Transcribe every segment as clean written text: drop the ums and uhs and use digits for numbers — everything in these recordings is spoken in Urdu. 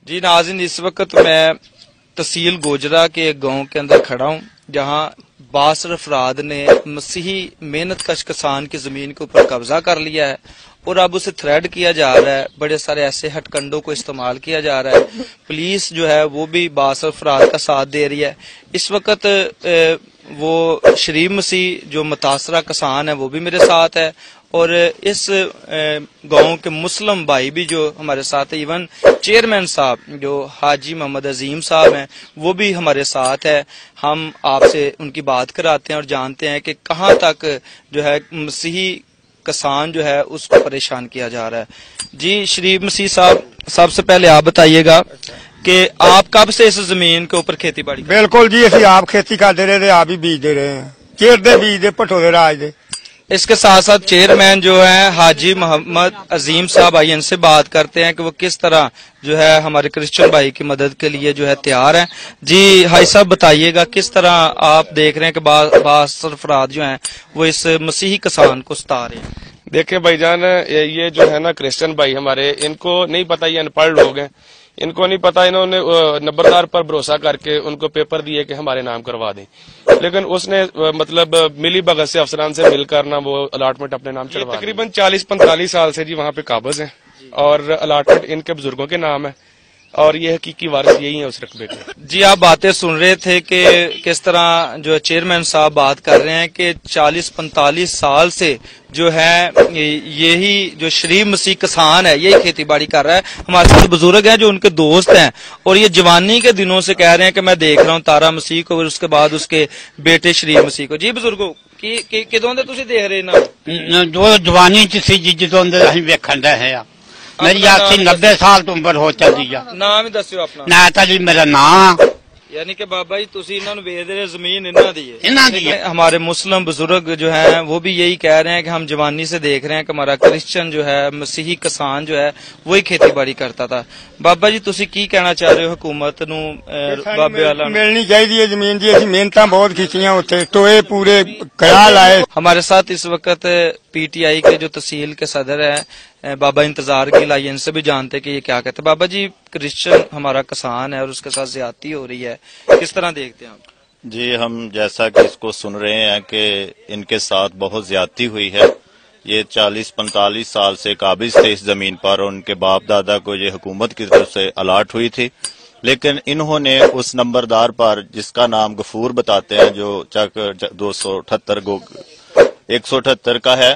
جی ناظرین، اس وقت میں تحصیل گوجرا کے ایک گاؤں کے اندر کھڑا ہوں جہاں باصر افراد نے مسیحی محنت کش کسان کی زمین کے اوپر قبضہ کر لیا ہے اور اب اسے تھریڈ کیا جا رہا ہے. بڑے سارے ایسے ہٹ کنڈوں کو استعمال کیا جا رہا ہے. پولیس جو ہے وہ بھی باصر افراد کا ساتھ دے رہی ہے. اس وقت وہ شریف مسیح جو متاثرہ کسان ہے وہ بھی میرے ساتھ ہے اور اس گاؤں کے مسلم بھائی بھی جو ہمارے ساتھ ہے. ایون چیئرمین صاحب جو حاجی محمد عظیم صاحب ہیں وہ بھی ہمارے ساتھ ہے. ہم آپ سے ان کی بات کراتے ہیں اور جانتے ہیں کہ کہاں تک جو ہے مسیحی کسان جو ہے اس کو پریشان کیا جا رہا ہے. جی شریف مسیح صاحب، سب سے پہلے آپ بتائیے گا کہ آپ کب سے اس زمین کے اوپر کھیتی باڑی؟ بالکل جی، اسی آپ کھیتی کرتے رہے، آپ ہی بیجتے رہے ہیں، چیر دے بیج دے، پٹھو دے راج دے. اس کے ساتھ ساتھ چیئرمین جو ہیں حاجی محمد عظیم صاحب، آئیے ان سے بات کرتے ہیں کہ وہ کس طرح جو ہے ہمارے کرسچن بھائی کی مدد کے لیے جو ہے تیار ہیں. جی حاجی صاحب بتائیے گا کس طرح آپ دیکھ رہے ہیں کہ باصر افراد جو ہیں وہ اس مسیحی کسان کو ستا رہے ہیں؟ دیکھیں بھائی جان، یہ جو ہے نا کرسچن بھائی ہمارے، ان کو نہیں پتا، یہ ان پڑھ لوگ ہیں، ان کو نہیں پتا. انہوں نے نمبردار پر بھروسہ کر کے ان کو پیپر دیے کہ ہمارے نام کروا دیں، لیکن اس نے مطلب ملی بھگت سے افسران سے مل کر نا وہ الاٹمنٹ اپنے نام چڑھوا. تقریباً 40-45 سال سے جی وہاں پہ قابض ہیں اور الاٹمنٹ ان کے بزرگوں کے نام ہے اور یہ حقیقی وارث یہی ہیں اس رقبے کے. جی آپ باتیں سن رہے تھے کہ کس طرح جو چیئرمین صاحب بات کر رہے ہیں کہ 40-45 سال سے جو ہے یہی جو شریف مسیح کسان ہے یہی کھیتی باڑی کر رہا ہے. ہمارے ساتھ بزرگ ہیں جو ان کے دوست ہیں اور یہ جوانی کے دنوں سے کہہ رہے ہیں کہ میں دیکھ رہا ہوں تارا مسیح کو اور اس کے بعد اس کے بیٹے شریف مسیح کو. جی بزرگوں کدوں تھی دیکھ رہے نا جو جوانی سی جی جدوں ویکھن رہے ہیں. میری 80-90 سال تو عمر ہو چلی ہے. نام ہی دسو اپنا. نا جی میرا نام یعنی کہ بابا جی تسی انہوں نے ویچ رہے زمین انہاں دی ہے. ہمارے مسلم بزرگ جو ہیں وہ بھی یہی کہہ رہے ہیں کہ ہم جوانی سے دیکھ رہے ہیں کہ ہمارا کرسچن جو ہے مسیحی کسان جو ہے وہی کھیتی باڑی کرتا تھا. بابا جی تسی کی کہنا چاہ رہے ہو حکومت نو بابے والا ملنی چاہیے زمین دی. اسی محنتاں بہت کیتیاں اوتھے ٹوئے پورے کرا لائے. ہمارے ساتھ اس وقت پی ٹی آئی کے جو تحصیل کے صدر ہیں بابا انتظار کی لائیے، ان سے بھی جانتے کہ یہ کیا کہتے ہیں. بابا جی کرسچن ہمارا کسان ہے اور اس کے ساتھ زیادتی ہو رہی ہے، کس طرح دیکھتے ہیں آپ؟ جی ہم جیسا کہ اس کو سن رہے ہیں کہ ان کے ساتھ بہت زیادتی ہوئی ہے. یہ 40-45 سال سے قابض تھے اس زمین پر اور ان کے باپ دادا کو یہ حکومت کی طرف سے الاٹ ہوئی تھی، لیکن انہوں نے اس نمبردار پر جس کا نام غفور بتاتے ہیں جو چک 178 کا ہے،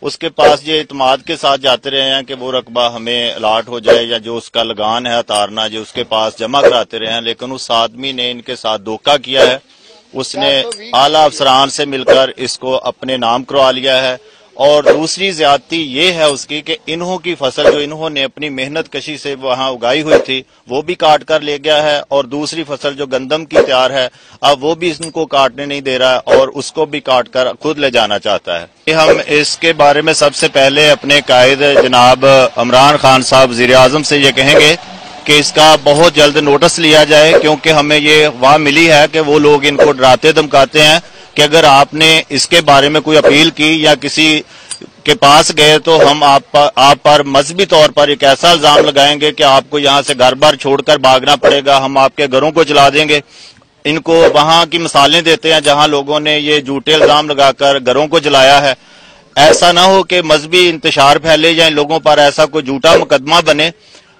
اس کے پاس یہ اعتماد کے ساتھ جاتے رہے ہیں کہ وہ رقبہ ہمیں الاٹ ہو جائے یا جو اس کا لگان ہے اتارنا جو اس کے پاس جمع کراتے رہے ہیں. لیکن اس آدمی نے ان کے ساتھ دھوکہ کیا ہے. اس نے اعلیٰ افسران سے مل کر اس کو اپنے نام کروا لیا ہے. اور دوسری زیادتی یہ ہے اس کی کہ انہوں کی فصل جو انہوں نے اپنی محنت کشی سے وہاں اگائی ہوئی تھی وہ بھی کاٹ کر لے گیا ہے اور دوسری فصل جو گندم کی تیار ہے اب وہ بھی ان کو کاٹنے نہیں دے رہا ہے اور اس کو بھی کاٹ کر خود لے جانا چاہتا ہے. ہم اس کے بارے میں سب سے پہلے اپنے قائد جناب عمران خان صاحب وزیر اعظم سے یہ کہیں گے کہ اس کا بہت جلد نوٹس لیا جائے، کیونکہ ہمیں یہ افواہ ملی ہے کہ وہ لوگ ان کو ڈراتے دھمکاتے ہیں کہ اگر آپ نے اس کے بارے میں کوئی اپیل کی یا کسی کے پاس گئے تو ہم آپ پر مذہبی طور پر ایک ایسا الزام لگائیں گے کہ آپ کو یہاں سے گھر بار چھوڑ کر بھاگنا پڑے گا، ہم آپ کے گھروں کو جلا دیں گے. ان کو وہاں کی مثالیں دیتے ہیں جہاں لوگوں نے یہ جھوٹے الزام لگا کر گھروں کو جلایا ہے. ایسا نہ ہو کہ مذہبی انتشار پھیلے یا ان لوگوں پر ایسا کوئی جھوٹا مقدمہ بنے.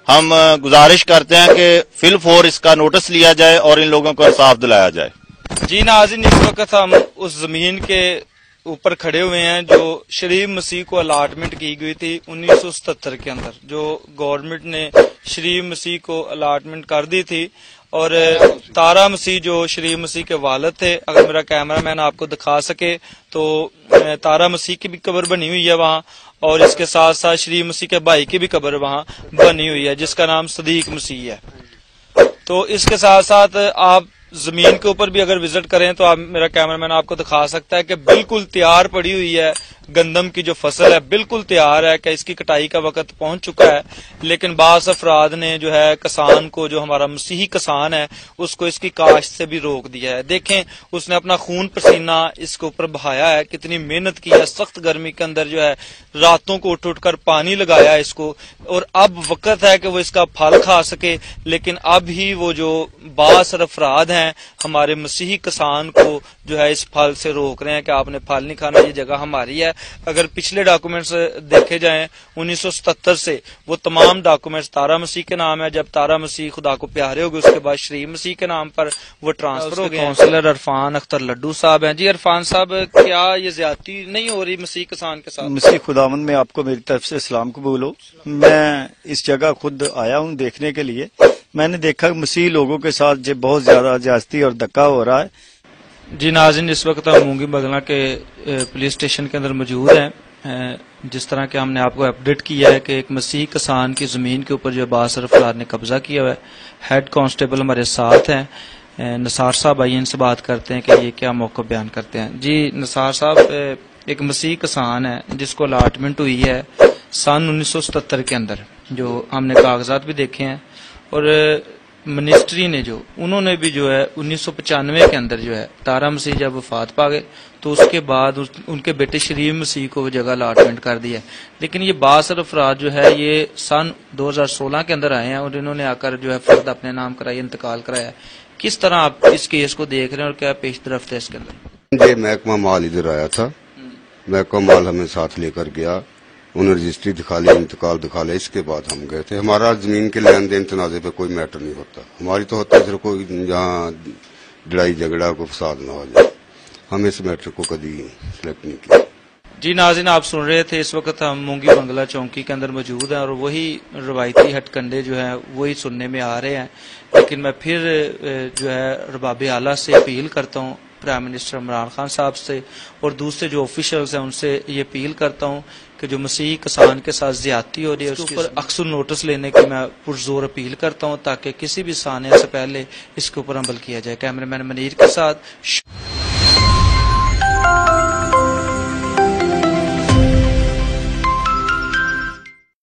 ہم گزارش کرتے ہیں کہ فی الفور اس کا نوٹس لیا جائے اور ان لوگوں کو انصاف دلایا جائے. جی ناظرین، اس وقت ہم اس زمین کے اوپر کھڑے ہوئے ہیں جو شریف مسیح کو الاٹمنٹ کی گئی تھی 1977 کے اندر، جو گورنمنٹ نے شریف مسیح کو الاٹمنٹ کر دی تھی. اور تارا مسیح جو شریف مسیح کے والد تھے، اگر میرا کیمرہ مین آپ کو دکھا سکے تو تارا مسیح کی بھی قبر بنی ہوئی ہے وہاں اور اس کے ساتھ ساتھ شریف مسیح کے بھائی کی بھی قبر وہاں بنی ہوئی ہے جس کا نام صدیق مسیح ہے. تو اس کے ساتھ ساتھ آپ زمین کے اوپر بھی اگر وزٹ کریں تو آپ میرا کیمرہ مین آپ کو دکھا سکتا ہے کہ بالکل تیار پڑی ہوئی ہے گندم کی جو فصل ہے بالکل تیار ہے کہ اس کی کٹائی کا وقت پہنچ چکا ہے، لیکن بعض افراد نے جو ہے کسان کو، جو ہمارا مسیحی کسان ہے، اس کو اس کی کاشت سے بھی روک دیا ہے۔ دیکھیں اس نے اپنا خون پسینہ اس کے اوپر بہایا ہے، کتنی محنت کی ہے، سخت گرمی کے اندر جو ہے راتوں کو اٹھ کر پانی لگایا اس کو، اور اب وقت ہے کہ وہ اس کا پھل کھا سکے، لیکن اب ہی وہ جو بااثر افراد ہیں ہمارے مسیحی کسان کو جو ہے اس پھل سے روک رہے ہیں کہ آپ نے پھل نہیں کھانا، یہ جگہ ہماری ہے۔ اگر پچھلے ڈاکومنٹس دیکھے جائیں 1977 سے، وہ تمام ڈاکومنٹس تارا مسیح کے نام ہے، جب تارا مسیح خدا کو پیارے ہو گئے اس کے بعد شریف مسیح کے نام پر وہ ٹرانسفر ہو گئے۔ کونسلر عرفان اختر لڈو صاحب ہیں۔ جی عرفان صاحب، کیا یہ زیادتی نہیں ہو رہی مسیح کسان کے ساتھ؟ مسیح خداوند میں آپ کو میری طرف سے سلام قبول ہو۔ میں اس جگہ خود آیا ہوں دیکھنے کے لیے، میں نے دیکھا کہ مسیح لوگوں کے ساتھ جو بہت زیادہ زیادتی اور دھکا ہو رہا ہے۔ جی ناظرین، اس وقت ہم مونگی بگلا کے پولیس اسٹیشن کے اندر موجود ہیں۔ جس طرح کہ ہم نے آپ کو اپڈیٹ کیا ہے کہ ایک مسیحی کسان کی زمین کے اوپر جو بااثر افراد نے قبضہ کیا ہوا ہے، ہیڈ کانسٹیبل ہمارے ساتھ ہیں، نثار صاحب، آئیے ان سے بات کرتے ہیں کہ یہ کیا موقع بیان کرتے ہیں۔ جی نثار صاحب، ایک مسیحی کسان ہے جس کو الاٹمنٹ ہوئی ہے سن 1977 کے اندر، جو ہم نے کاغذات بھی دیکھے ہیں، اور منسٹری نے جو انہوں نے بھی جو ہے 1995 کے اندر جو ہے تارا مسیح جب وفات پا گئے تو اس کے بعد ان کے بیٹے شریف مسیح کو وہ جگہ الاٹمنٹ کر دی ہے، لیکن یہ بااثر افراد جو ہے یہ سن 2016 کے اندر آئے ہیں اور انہوں نے آ کر جو ہے فرد اپنے نام کرائی، انتقال کرایا ہے۔ کس طرح آپ اس کیس کو دیکھ رہے ہیں اور کیا پیش رفت ہے اس کے اندر؟ جی محکمہ مال ادھر آیا تھا، محکمہ مال ہمیں ساتھ لے کر گیا، انہیں رجسٹری دکھا لی، انتقال دکھا لیا، اس کے بعد ہم گئے تھے۔ ہمارا زمین کے لین دین تنازع پہ کوئی میٹر نہیں ہوتا، ہماری تو ہوتا ہے صرف کوئی جہاں لڑائی جھگڑا کو فساد نہ ہو جائے، ہم اس میٹر کو کبھی سلیکٹ نہیں کیا۔ جی ناظرین، آپ سن رہے تھے، اس وقت ہم مونگی بنگلہ چوکی کے اندر موجود ہیں اور وہی روایتی ہٹ کنڈے جو ہیں وہی سننے میں آ رہے ہیں، لیکن میں پھر جو ہے رباب اعلیٰ سے اپیل کرتا ہوں، پرائم منسٹر عمران خان صاحب سے اور دوسرے جو آفیشلز ہیں ان سے یہ اپیل کرتا ہوں کہ جو مسیحی کسان کے ساتھ زیادتی ہو رہی ہے اس کے اوپر اکثر نوٹس لینے کی میں پرزور اپیل کرتا ہوں، تاکہ کسی بھی سانحے سے پہلے اس کے اوپر عمل کیا جائے۔ کیمرہ مین منیر کے ساتھ